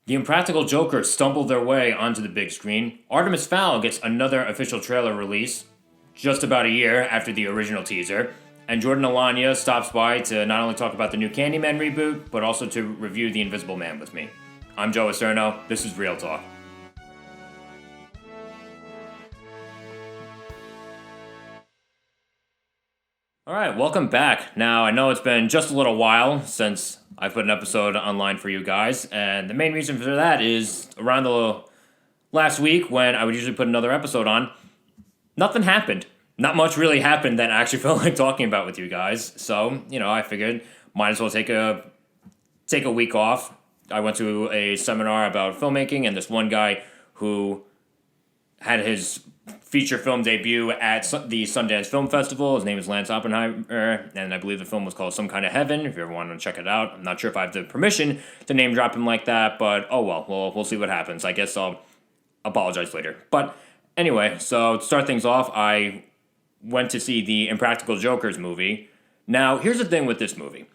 The Impractical Jokers stumbled their way onto the big screen. Artemis Fowl gets another official trailer release just about a year after the original teaser. And Jordon Alagna stops by to not only talk about the new Candyman reboot, but also to review The Invisible Man with me. I'm Joe Acierno. This is Real Talk. Alright, welcome back. Now, I know it's been just a little while since I put an episode online for you guys, and the main reason for that is around the last week when I would usually put another episode on, nothing happened. Not much really happened that I actually felt like talking about with you guys. So, I figured might as well take a week off. I went to a seminar about filmmaking, and this one guy who had his feature film debut at the Sundance Film Festival. His name is Lance Oppenheimer, and I believe the film was called Some Kind of Heaven, if you ever want to check it out. I'm not sure if I have the permission to name drop him like that, but oh well, we'll see what happens. I guess I'll apologize later. But anyway, so to start things off, I went to see the Impractical Jokers movie. Now, here's the thing with this movie.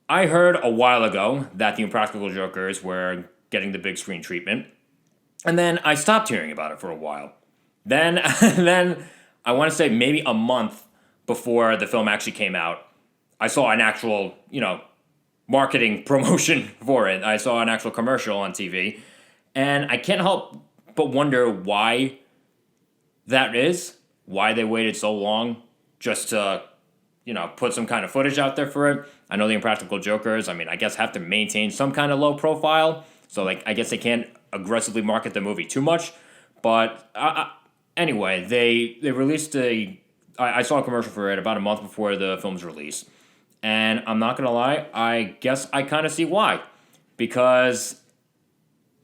I heard a while ago that the Impractical Jokers were getting the big screen treatment, and then I stopped hearing about it for a while. Then I want to say maybe a month before the film actually came out, I saw an actual, marketing promotion for it. I saw an actual commercial on TV, and I can't help but wonder why that is, why they waited so long just to, put some kind of footage out there for it. I know the Impractical Jokers, I guess have to maintain some kind of low profile, so I guess they can't aggressively market the movie too much, but anyway, they released I saw a commercial for it about a month before the film's release, and I'm not gonna lie, I guess I kind of see why, because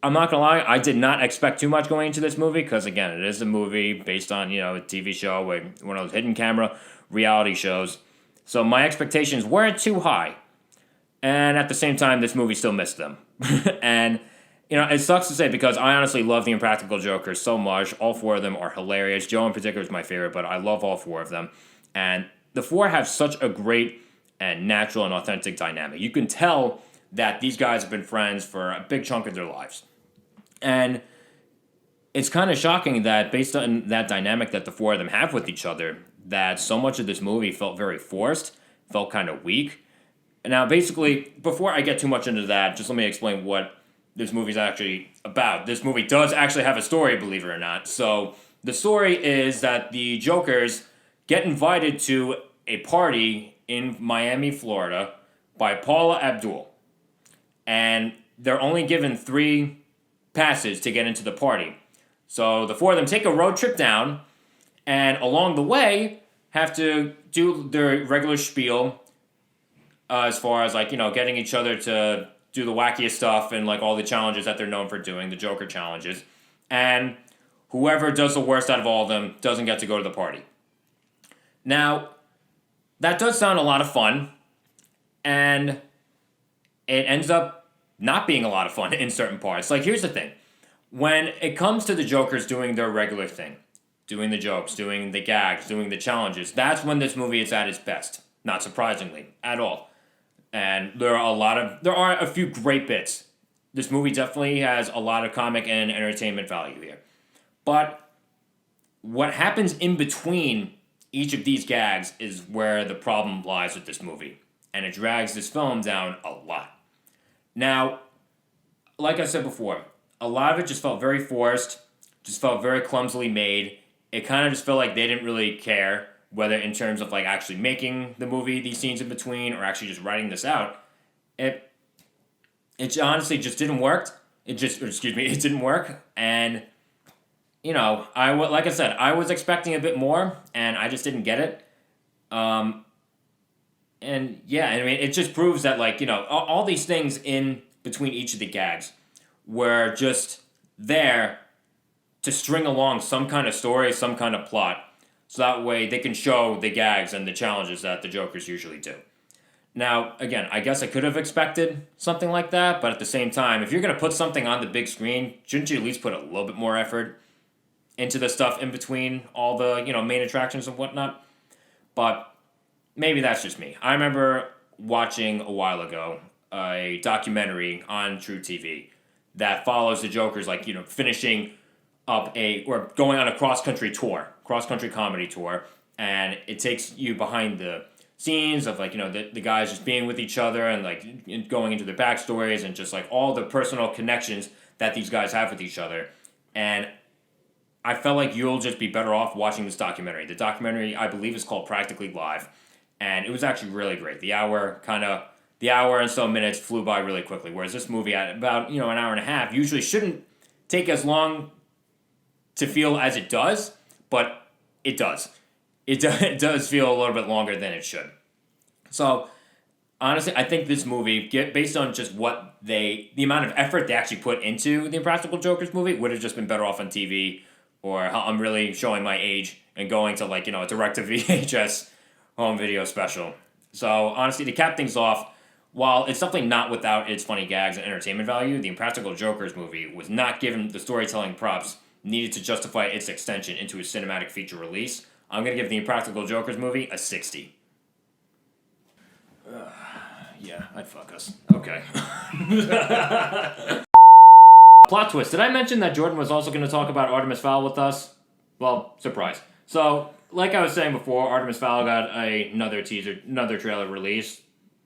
I'm not gonna lie, I did not expect too much going into this movie, because again, it is a movie based on, a TV show, one of those hidden camera reality shows, so my expectations weren't too high, and at the same time, this movie still missed them, and it sucks to say because I honestly love the Impractical Jokers so much. All four of them are hilarious. Joe in particular is my favorite, but I love all four of them. And the four have such a great and natural and authentic dynamic. You can tell that these guys have been friends for a big chunk of their lives. And it's kind of shocking that based on that dynamic that the four of them have with each other, that so much of this movie felt very forced, felt kind of weak. Now, basically, before I get too much into that, just let me explain what this movie's actually about. This movie does actually have a story, believe it or not. So the story is that the Jokers get invited to a party in Miami, Florida by Paula Abdul. And they're only given 3 passes to get into the party. So the four of them take a road trip down, and along the way have to do their regular spiel as far as getting each other to do the wackiest stuff and all the challenges that they're known for doing, the Joker challenges. And whoever does the worst out of all of them doesn't get to go to the party. Now, that does sound a lot of fun, and it ends up not being a lot of fun in certain parts. Here's the thing. When it comes to the Jokers doing their regular thing, doing the jokes, doing the gags, doing the challenges, that's when this movie is at its best. Not surprisingly, at all. And there are a few great bits. This movie definitely has a lot of comic and entertainment value here. But what happens in between each of these gags is where the problem lies with this movie. And it drags this film down a lot. Now, like I said before, a lot of it just felt very forced, just felt very clumsily made. It kind of just felt like they didn't really care whether in terms of actually making the movie, these scenes in between, or actually just writing this out. It honestly just didn't work. It didn't work. And, like I said, I was expecting a bit more, and I just didn't get it. And yeah, it just proves that, all these things in between each of the gags were just there to string along some kind of story, some kind of plot, so that way they can show the gags and the challenges that the Jokers usually do. Now, again, I guess I could have expected something like that, but at the same time, if you're going to put something on the big screen, shouldn't you at least put a little bit more effort into the stuff in between all the, main attractions and whatnot? But maybe that's just me. I remember watching a while ago a documentary on True TV that follows the Jokers, like, finishing up or going on a cross-country comedy tour, and it takes you behind the scenes of, like, the guys just being with each other and, like, going into their backstories and just, like, all the personal connections that these guys have with each other. And I felt like you'll just be better off watching this documentary. The documentary, I believe, is called Practically Live, and it was actually really great. The hour and so minutes flew by really quickly, whereas this movie at about, an hour and a half usually shouldn't take as long to feel as it does, but it does. It does feel a little bit longer than it should. So, honestly, I think this movie, based on just the amount of effort they actually put into the Impractical Jokers movie, would have just been better off on TV, or how I'm really showing my age and going to, like, a direct-to-VHS home video special. So, honestly, to cap things off, while it's definitely not without its funny gags and entertainment value, the Impractical Jokers movie was not given the storytelling props needed to justify its extension into a cinematic feature release. I'm going to give the Impractical Jokers movie a 60. Yeah, I'd fuck us. Okay. Plot twist. Did I mention that Jordon was also going to talk about Artemis Fowl with us? Well, surprise. So, like I was saying before, Artemis Fowl got another trailer release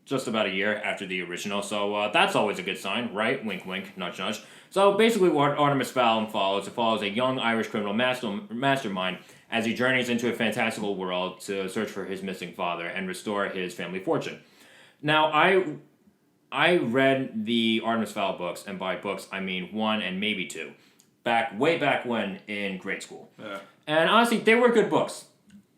just about a year after the original, so that's always a good sign, right? Wink, wink, nudge, nudge. So basically what Artemis Fowl follows a young Irish criminal mastermind as he journeys into a fantastical world to search for his missing father and restore his family fortune. Now, I read the Artemis Fowl books, and by books I mean one and maybe two, way back when in grade school. Yeah. And honestly, they were good books.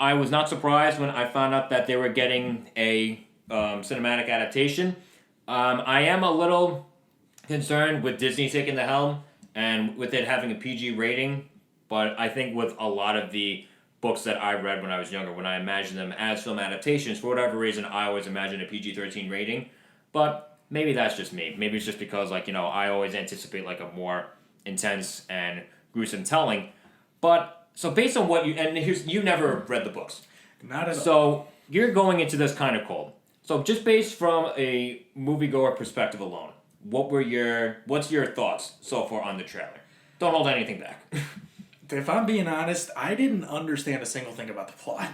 I was not surprised when I found out that they were getting a cinematic adaptation. I am a little concerned with Disney taking the helm and with it having a PG rating, but I think with a lot of the books that I read when I was younger, when I imagined them as film adaptations, for whatever reason, I always imagined a PG-13 rating, but maybe that's just me. Maybe it's just because, like, I always anticipate, like, a more intense and gruesome telling, but, so based on what you never read the books. Not at all. So, you're going into this kind of cold. So just based from a moviegoer perspective alone, what's your thoughts so far on the trailer? Don't hold anything back. If I'm being honest, I didn't understand a single thing about the plot.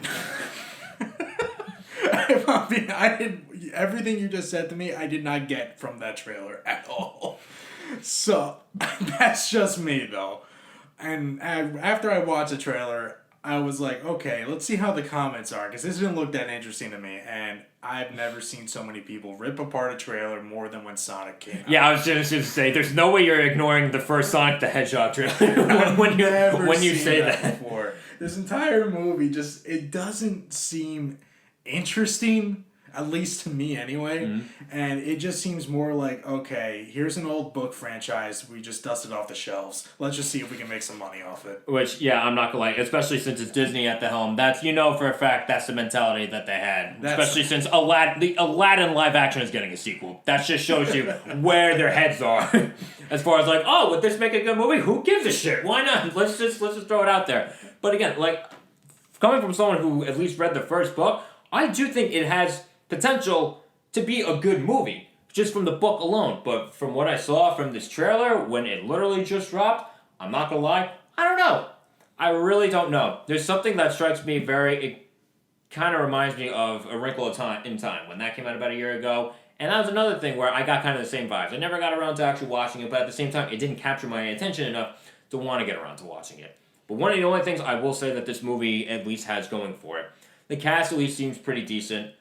Everything you just said to me, I did not get from that trailer at all. So that's just me though. And after I watched the trailer, I was like, okay, let's see how the comments are, because this didn't look that interesting to me, and I've never seen so many people rip apart a trailer more than when Sonic came out. Yeah, I was just going to say, there's no way you're ignoring the first Sonic the Hedgehog trailer when you say that. Before. This entire movie it doesn't seem interesting, at least to me anyway, and it just seems more like, okay, here's an old book franchise, we just dusted off the shelves, let's just see if we can make some money off it. Which, yeah, I'm not gonna lie, especially since it's Disney at the helm, that's, for a fact, that's the mentality that they had, especially since the Aladdin live action is getting a sequel. That just shows you where their heads are, as far as like, oh, would this make a good movie? Who gives a shit? Why not? Let's just throw it out there. But again, like, coming from someone who at least read the first book, I do think it has potential to be a good movie, just from the book alone. But from what I saw from this trailer, when it literally just dropped, I'm not gonna lie, I don't know. I really don't know. There's something that strikes me it kind of reminds me of A Wrinkle in Time, when that came out about a year ago. And that was another thing where I got kind of the same vibes. I never got around to actually watching it, but at the same time, it didn't capture my attention enough to want to get around to watching it. But one of the only things I will say that this movie at least has going for it, the cast at least seems pretty decent.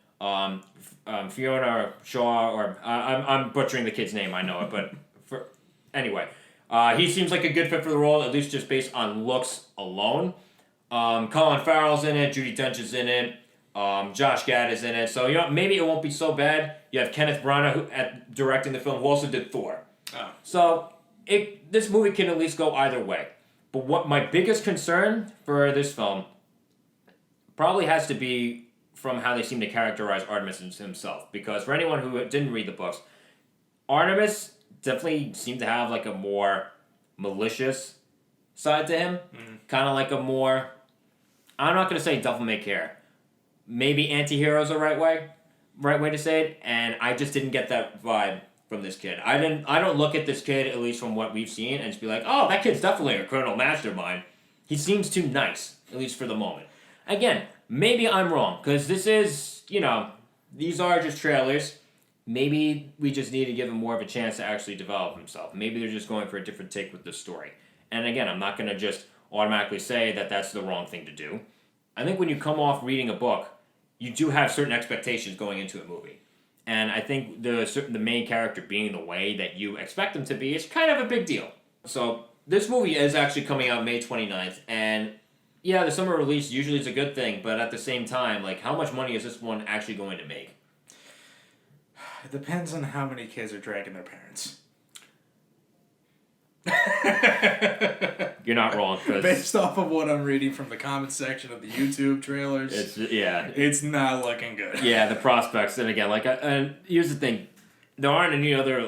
Fiona Shaw, or I'm butchering the kid's name, I know it, but anyway, he seems like a good fit for the role, at least just based on looks alone. Colin Farrell's in it, Judi Dench is in it, Josh Gad is in it, so maybe it won't be so bad. You have Kenneth Branagh directing the film, who also did Thor. Oh. So this movie can at least go either way. But what my biggest concern for this film probably has to be from how they seem to characterize Artemis himself. Because for anyone who didn't read the books, Artemis definitely seemed to have like a more malicious side to him. Mm-hmm. Kind of like a more, I'm not going to say devil may care. Maybe anti-hero is the right way. right way to say it, and I just didn't get that vibe from this kid. I don't look at this kid, at least from what we've seen, and just be like, oh, that kid's definitely a criminal mastermind. He seems too nice, at least for the moment. Again, maybe I'm wrong, because this is, these are just trailers. Maybe we just need to give him more of a chance to actually develop himself. Maybe they're just going for a different take with the story. And again, I'm not going to just automatically say that that's the wrong thing to do. I think when you come off reading a book, you do have certain expectations going into a movie. And I think the main character being the way that you expect him to be is kind of a big deal. So this movie is actually coming out May 29th, and yeah, the summer release usually is a good thing, but at the same time, like, how much money is this one actually going to make? It depends on how many kids are dragging their parents. You're not wrong. Based off of what I'm reading from the comment section of the YouTube trailers, it's not looking good. Yeah, the prospects. And again, and here's the thing: there aren't any other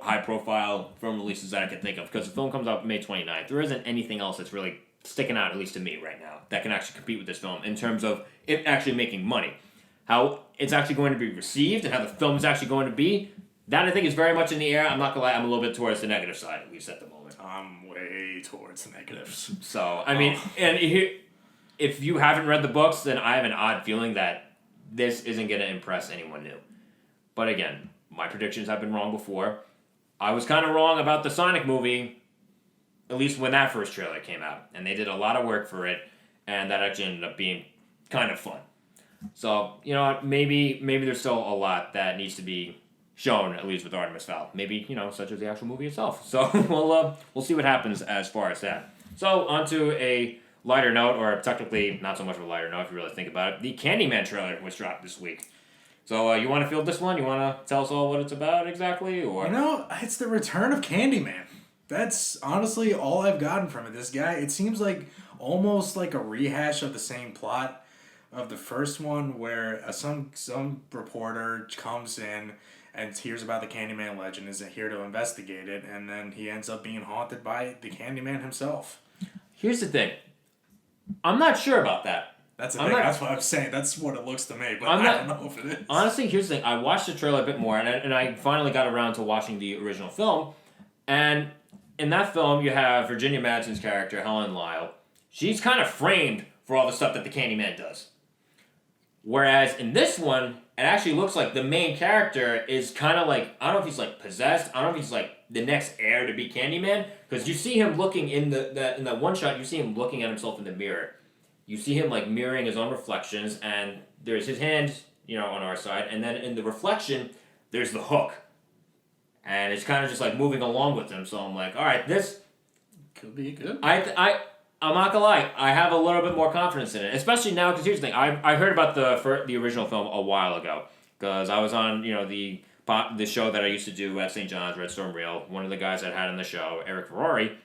high-profile film releases that I can think of, because the film comes out May 29th. There isn't anything else that's really sticking out, at least to me right now, that can actually compete with this film in terms of it actually making money. How it's actually going to be received and how the film is actually going to be, that I think is very much in the air. I'm not going to lie, I'm a little bit towards the negative side, at least at the moment. I'm way towards the negatives. So, I mean, and if you haven't read the books, then I have an odd feeling that this isn't going to impress anyone new. But again, my predictions have been wrong before. I was kind of wrong about the Sonic movie, at least when that first trailer came out. And they did a lot of work for it, and that actually ended up being kind of fun. So, you know what, maybe there's still a lot that needs to be shown, at least with Artemis Fowl. Maybe, such as the actual movie itself. So, we'll see what happens as far as that. So, onto a lighter note, or technically not so much of a lighter note if you really think about it. The Candyman trailer was dropped this week. So, you want to field this one? You want to tell us all what it's about exactly? Or it's the return of Candyman. That's honestly all I've gotten from it. This guy, it seems like almost like a rehash of the same plot of the first one, where some reporter comes in and hears about the Candyman legend, is here to investigate it, and then he ends up being haunted by the Candyman himself. Here's the thing. I'm not sure about that. That's the thing. That's what I'm saying. That's what it looks to me, but I don't know if it is. Honestly, here's the thing. I watched the trailer a bit more, and I finally got around to watching the original film, and in that film, you have Virginia Madsen's character, Helen Lyle. She's kind of framed for all the stuff that the Candyman does. Whereas in this one, it actually looks like the main character is kind of like, I don't know if he's like possessed, I don't know if he's like the next heir to be Candyman, because you see him looking in that one shot, you see him looking at himself in the mirror. You see him like mirroring his own reflections, and there's his hand, on our side, and then in the reflection, there's the hook. And it's kind of just like moving along with him, so I'm like, all right, this could be good. I'm not gonna lie, I have a little bit more confidence in it, especially now, because here's the thing, I heard about the original film a while ago, because I was on, the show that I used to do at St. John's, Red Storm Reel. One of the guys that had on the show, Eric Ferrari,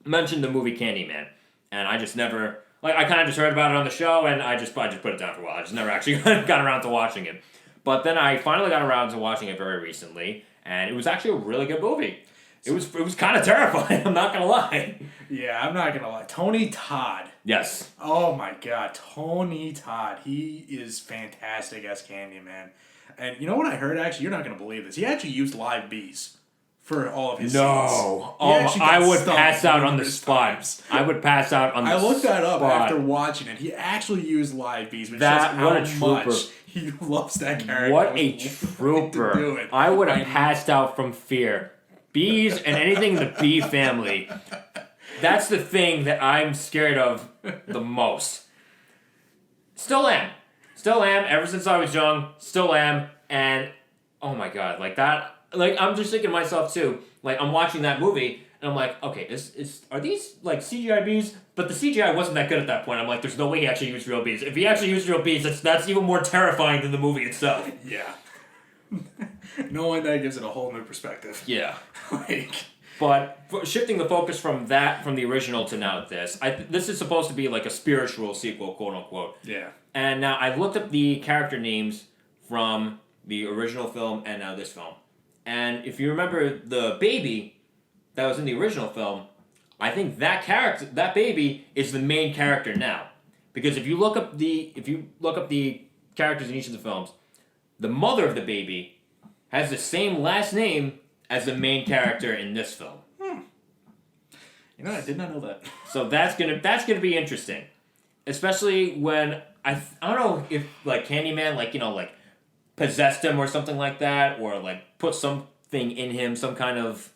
mentioned the movie Candyman, and I just never, I kind of just heard about it on the show, and I just put it down for a while. I just never actually got around to watching it. But then I finally got around to watching it very recently, and it was actually a really good movie. It was kind of terrifying, I'm not going to lie. Yeah, I'm not going to lie. Tony Todd. Yes. Oh my god, Tony Todd. He is fantastic as Candyman. And you know what I heard, actually? You're not going to believe this. He actually used live bees for all of his scenes. No. I would pass out on the spot. I would pass out on the spot. I looked that up after watching it. He actually used live bees. Which what a trooper. He loves that character. What a trooper. I would have passed out from fear. Bees and anything in the bee family. That's the thing that I'm scared of the most. Still am. Ever since I was young. Still am. And, oh my god, I'm just thinking to myself too, I'm watching that movie, and I'm like, okay, are these, CGI bees? But the CGI wasn't that good at that point. I'm like, there's no way he actually used real bees. If he actually used real bees, that's even more terrifying than the movie itself. Yeah. Knowing that gives it a whole new perspective. Yeah. But shifting the focus from the original to now this is supposed to be like a spiritual sequel, quote unquote. Yeah. And now I looked up the character names from the original film and now this film. And if you remember the baby that was in the original film, I think that baby is the main character now. Because if you look up the characters in each of the films, the mother of the baby has the same last name as the main character in this film. You know, I did not know that. So that's gonna be interesting, especially when I don't know if like Candyman like possessed him or something like that, or like put something in him, some kind of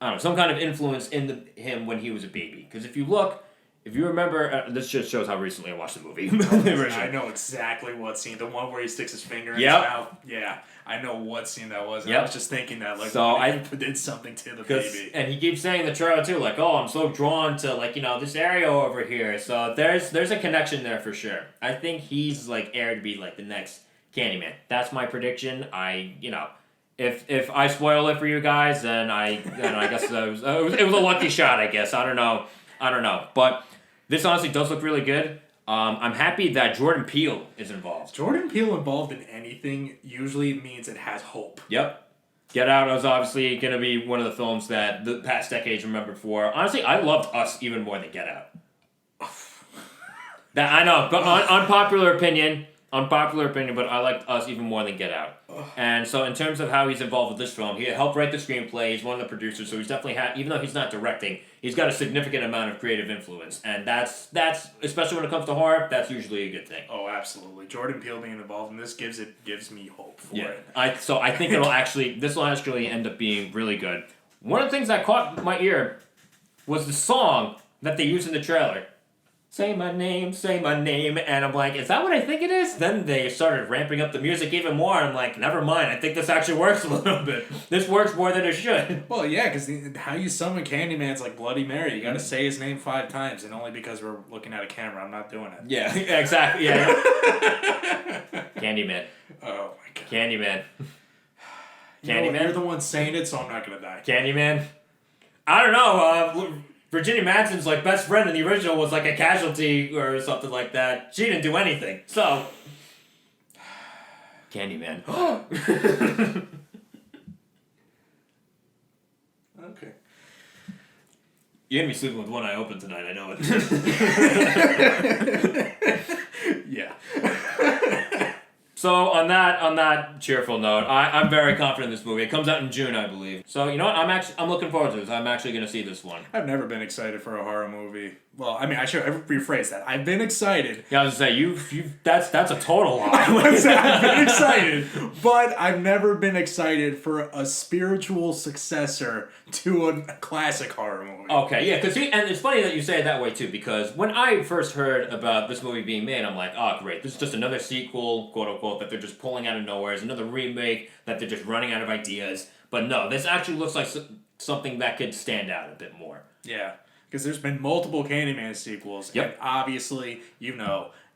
influence in him when he was a baby. Because if you remember, this just shows how recently I watched the movie. I know exactly what scene. The one where he sticks his finger in his mouth. Yeah, I know what scene that was. I was just thinking that, like, so I did something to the baby. And he keeps saying in the trailer, too, like, oh, I'm so drawn to, like, this area over here. So there's a connection there for sure. I think he's, like, aired to be, like, the next Candyman. That's my prediction. If I spoil it for you guys, then I guess it was a lucky shot, I guess. I don't know. But this honestly does look really good. I'm happy that Jordan Peele is involved. Jordan Peele involved in anything usually means it has hope. Yep. Get Out was obviously going to be one of the films that the past decades remembered for. Honestly, I loved Us even more than Get Out. That I know, but unpopular opinion, but I liked Us even more than Get Out. And so in terms of how he's involved with this film, he helped write the screenplay, he's one of the producers, so he's definitely even though he's not directing, he's got a significant amount of creative influence. And that's especially when it comes to horror, that's usually a good thing. Oh, absolutely. Jordan Peele being involved in this gives me hope for it. I think this will actually end up being really good. One of the things that caught my ear was the song that they used in the trailer. Say my name, and I'm like, is that what I think it is? Then they started ramping up the music even more, and I'm like, never mind, I think this actually works a little bit. This works more than it should. Well, yeah, because how you summon Candyman's like Bloody Mary. You gotta say his name 5 times, and only because we're looking at a camera, I'm not doing it. Yeah, exactly, yeah. Candyman. Oh my god. Candyman. Candyman? You're the one saying it, so I'm not gonna die. Candyman? I don't know, Virginia Madsen's like best friend in the original was like a casualty or something like that. She didn't do anything. So Candyman. Okay. You're gonna be sleeping with one eye open tonight, I know it. Yeah. So on that cheerful note, I'm very confident in this movie. It comes out in June, I believe. So you know what? I'm looking forward to this. I'm actually going to see this one. I've never been excited for a horror movie. Well, I mean, I should rephrase that. I've been excited. Yeah, I was gonna say that's a total lie. I've been excited, but I've never been excited for a spiritual successor to a classic horror movie. Okay, yeah, and it's funny that you say it that way too, because when I first heard about this movie being made, I'm like, oh great, this is just another sequel, quote unquote, that they're just pulling out of nowhere. It's another remake that they're just running out of ideas. But no, this actually looks like something that could stand out a bit more. Yeah. Because there's been multiple Candyman sequels, and obviously,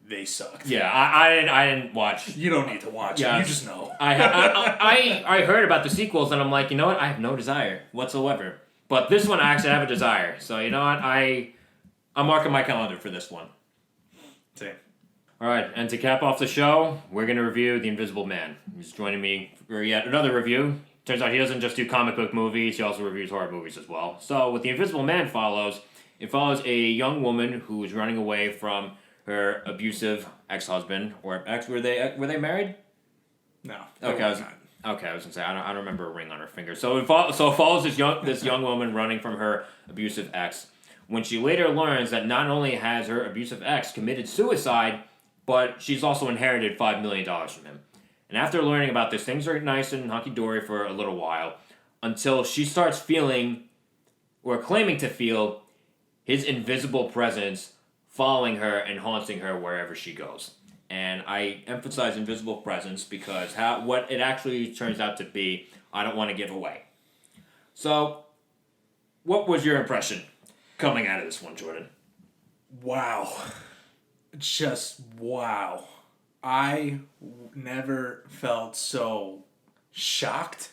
they sucked. Yeah, I didn't watch. You don't need to watch it. You just know. I heard about the sequels, and I'm like, you know what? I have no desire whatsoever. But this one, I actually have a desire. So you know what? I'm marking my calendar for this one. Same. All right, and to cap off the show, we're going to review The Invisible Man. He's joining me for yet another review. Turns out he doesn't just do comic book movies, he also reviews horror movies as well. So what The Invisible Man follows a young woman who is running away from her abusive ex-husband, or ex, were they married? No. Okay, I was gonna say I don't remember a ring on her finger. So it follows this young woman running from her abusive ex. When she later learns that not only has her abusive ex committed suicide, but she's also inherited $5 million from him. And after learning about this, things are nice and hunky-dory for a little while, until she starts feeling, or claiming to feel, his invisible presence following her and haunting her wherever she goes. And I emphasize invisible presence because what it actually turns out to be, I don't want to give away. So, what was your impression coming out of this one, Jordan? Wow. Just wow. I never felt so shocked,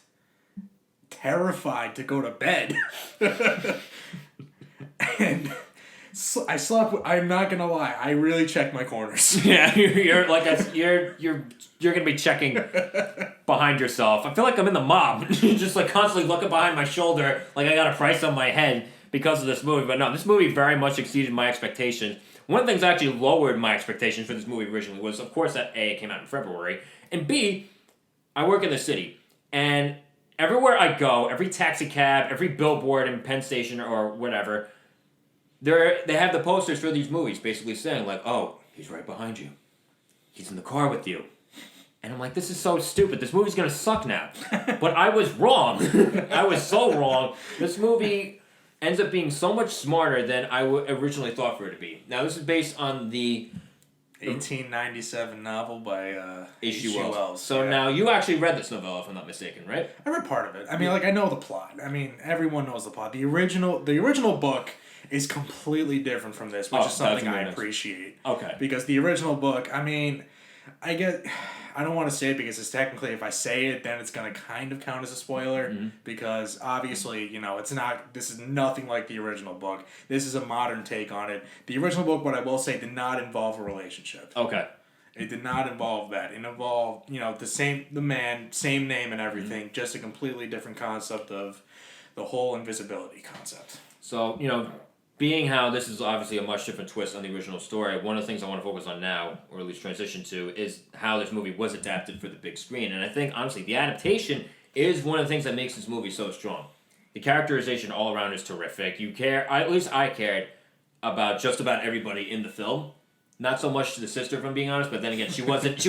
terrified to go to bed. And I slept. I'm not gonna lie. I really checked my corners. Yeah, you're gonna be checking behind yourself. I feel like I'm in the mob. Just like constantly looking behind my shoulder, like I got a price on my head because of this movie. But no, this movie very much exceeded my expectations. One of the things that actually lowered my expectations for this movie originally was, of course, that A, it came out in February, and B, I work in the city, and everywhere I go, every taxi cab, every billboard in Penn Station or whatever, they have the posters for these movies basically saying, like, oh, he's right behind you. He's in the car with you. And I'm like, this is so stupid. This movie's going to suck now. But I was wrong. I was so wrong. This movie ends up being so much smarter than I originally thought for it to be. Now, this is based on the 1897 novel by H.G. Wells. So now, you actually read this novella, if I'm not mistaken, right? I read part of it. I mean, like, I know the plot. I mean, everyone knows the plot. The original book is completely different from this, which is something I appreciate. Okay. Because the original book, I mean, I don't want to say it because it's technically, if I say it, then it's going to kind of count as a spoiler. Mm-hmm. Because obviously, this is nothing like the original book. This is a modern take on it. The original book, what I will say, did not involve a relationship. Okay. It did not involve that. It involved, the man, same name and everything, mm-hmm. just a completely different concept of the whole invisibility concept. So, being how this is obviously a much different twist on the original story, one of the things I want to focus on now, or at least transition to, is how this movie was adapted for the big screen. And I think, honestly, the adaptation is one of the things that makes this movie so strong. The characterization all around is terrific. At least I cared about just about everybody in the film. Not so much the sister, if I'm being honest, but then again, she wasn't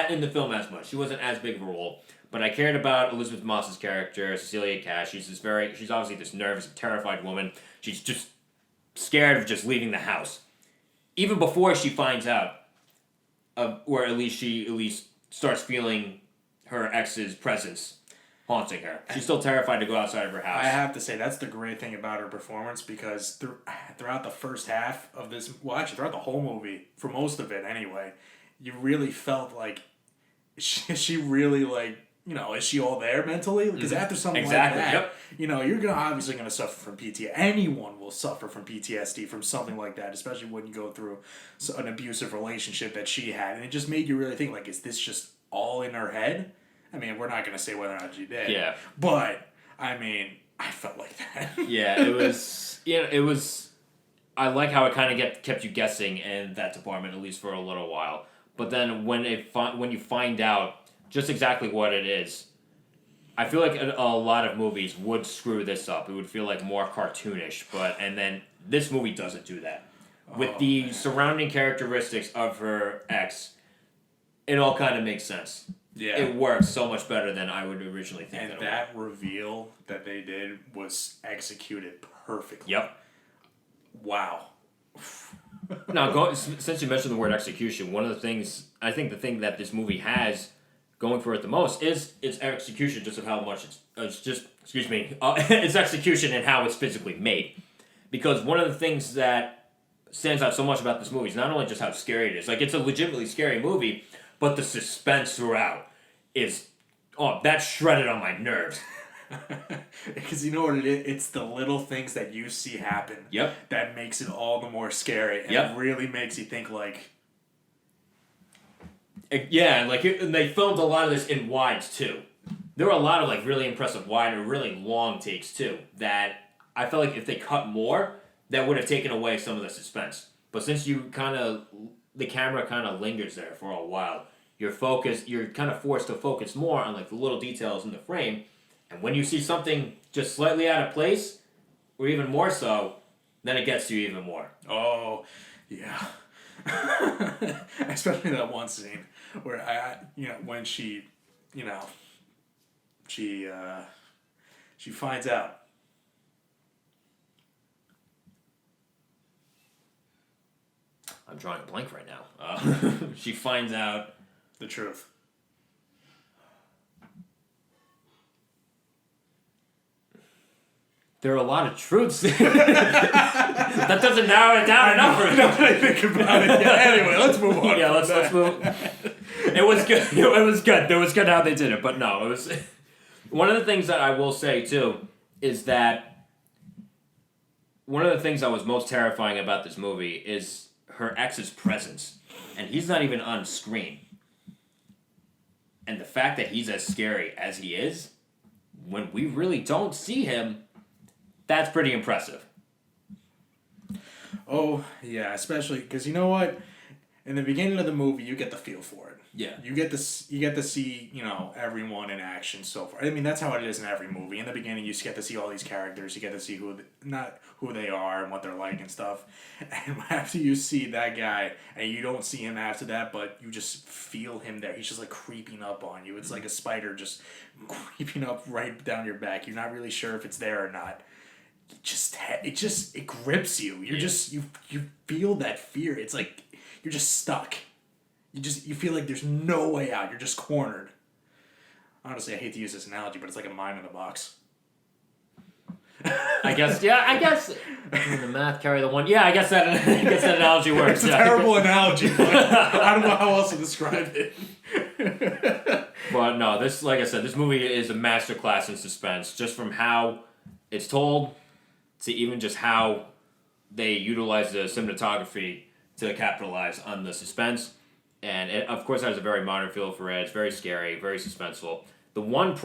in the film as much. She wasn't as big of a role. But I cared about Elizabeth Moss's character, Cecilia Cash. She's obviously this nervous, terrified woman. She's just scared of just leaving the house, even before she finds out, or at least starts feeling her ex's presence haunting her. She's still terrified to go outside of her house. I have to say, that's the great thing about her performance, because throughout the first half of this, well, actually throughout the whole movie, for most of it anyway, you really felt like she really, like, is she all there mentally? Because after something like that, you're obviously going to suffer from PTSD. Anyone will suffer from PTSD from something like that, especially when you go through an abusive relationship that she had. And it just made you really think, like, is this just all in her head? I mean, we're not going to say whether or not she did. Yeah. But, I mean, I felt like that. Yeah, it was... I like how it kind of kept you guessing in that department, at least for a little while. But then when you find out just exactly what it is, I feel like a lot of movies would screw this up. It would feel like more cartoonish, and then this movie doesn't do that. With the surrounding characteristics of her ex, it all kind of makes sense. Yeah. It works so much better than I would originally think. And that reveal that they did was executed perfectly. Yep. Wow. Now, since you mentioned the word execution, one of the things, I think the thing that this movie has going for it the most is its execution, just of how much its execution and how it's physically made. Because one of the things that stands out so much about this movie is not only just how scary it is, like, it's a legitimately scary movie, but the suspense throughout is, that's shredded on my nerves. Because you know what it is? It's the little things that you see happen. Yep. That makes it all the more scary. And it really makes you think, like... Yeah, and they filmed a lot of this in wides, too. There were a lot of, like, really impressive wide or really long takes, too, that I felt like if they cut more, that would have taken away some of the suspense. But since the camera kind of lingers there for a while, you're kind of forced to focus more on, like, the little details in the frame. And when you see something just slightly out of place, or even more so, then it gets you even more. Oh, yeah. Especially that one scene where when she finds out. I'm drawing a blank right now. She finds out the truth. There are a lot of truths. That doesn't narrow it down enough for me. Now that I think about it. Yeah, anyway, let's move on. Yeah, let's move. It was good. It was good. It was good how they did it, but no, it was... One of the things that I will say, too, is that one of the things that was most terrifying about this movie is her ex's presence. And he's not even on screen. And the fact that he's as scary as he is, when we really don't see him, that's pretty impressive. Oh, yeah, especially because you know what? In the beginning of the movie, you get the feel for it. Yeah. You get to see, everyone in action so far. I mean, that's how it is in every movie. In the beginning, you just get to see all these characters. You get to see not who they are and what they're like and stuff. And after you see that guy, and you don't see him after that, but you just feel him there. He's just like creeping up on you. It's like a spider just creeping up right down your back. You're not really sure if it's there or not. It grips you. You feel that fear. It's like you're just stuck. You feel like there's no way out. You're just cornered. Honestly, I hate to use this analogy, but it's like a mine in a box. I guess the math carry the one. Yeah, I guess that analogy works. It's a terrible analogy, but I don't know how else to describe it. But no, like I said, this movie is a masterclass in suspense, just from how it's told to even just how they utilize the cinematography to capitalize on the suspense. And it, of course, has a very modern feel for it. It's very scary, very suspenseful. The one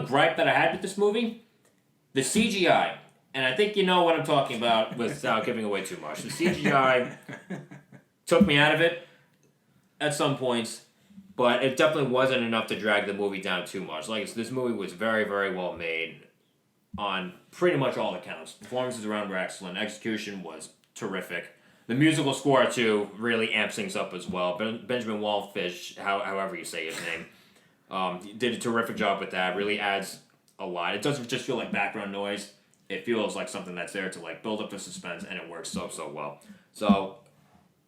gripe that I had with this movie, the CGI, and I think you know what I'm talking about without giving away too much. The CGI took me out of it at some points, but it definitely wasn't enough to drag the movie down too much. Like, this movie was very, very well made on pretty much all accounts. Performances around were excellent. Execution was terrific. The musical score, too, really amps things up as well. Benjamin Wallfish, however you say his name, did a terrific job with that. Really adds a lot. It doesn't just feel like background noise. It feels like something that's there to like build up the suspense, and it works so well. So,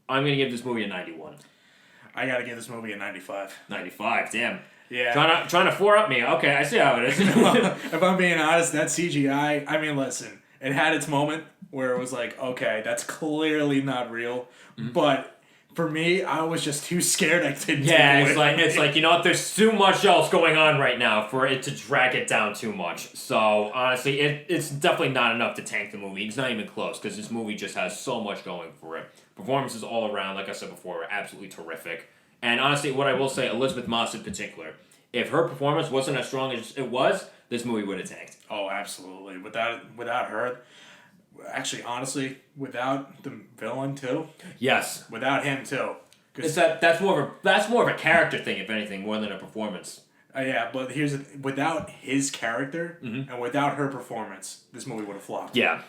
I'm going to give this movie a 91. I got to give this movie a 95. 95, damn. Yeah. Trying to 4-up me. Okay, I see how it is. If I'm being honest, that CGI, I mean, listen, it had its moment where it was like, okay, that's clearly not real. Mm-hmm. But for me, I was just too scared I didn't do it. It's like, you know what, there's too much else going on right now for it to drag it down too much. So, honestly, it's definitely not enough to tank the movie. It's not even close, because this movie just has so much going for it. Performances all around, like I said before, are absolutely terrific. And honestly, what I will say, Elizabeth Moss in particular, if her performance wasn't as strong as it was, this movie would have tanked. Oh, absolutely. Without her, actually, honestly, without the villain too. Yes. Without him too. It's that's more of a character thing, if anything, more than a performance. Yeah, but without his character and without her performance, this movie would have flopped. Yeah.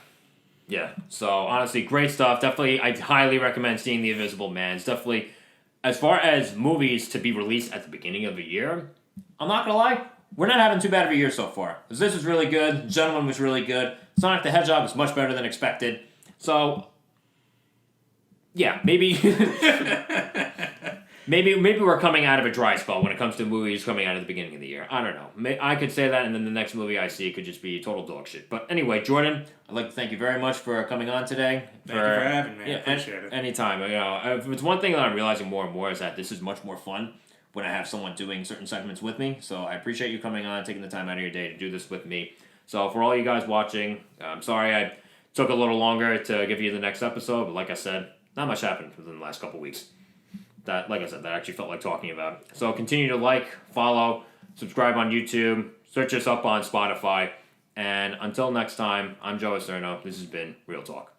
Yeah. So honestly, great stuff. Definitely, I highly recommend seeing The Invisible Man. It's definitely, as far as movies to be released at the beginning of the year, I'm not gonna lie, we're not having too bad of a year so far. Because this was really good, Gentleman was really good, Sonic the Hedgehog was much better than expected. So, yeah, maybe maybe we're coming out of a dry spell when it comes to movies coming out at the beginning of the year. I don't know. I could say that, and then the next movie I see could just be total dog shit. But anyway, Jordan, I'd like to thank you very much for coming on today. Thank you for having me. I appreciate it. Anytime. If it's one thing that I'm realizing more and more is that this is much more fun when I have someone doing certain segments with me. So I appreciate you coming on, taking the time out of your day to do this with me. So for all you guys watching, I'm sorry I took a little longer to give you the next episode, but like I said, not much happened within the last couple weeks. That actually felt like talking about. So continue to like, follow, subscribe on YouTube, search us up on Spotify, and until next time, I'm Joe Acierno. This has been Real Talk.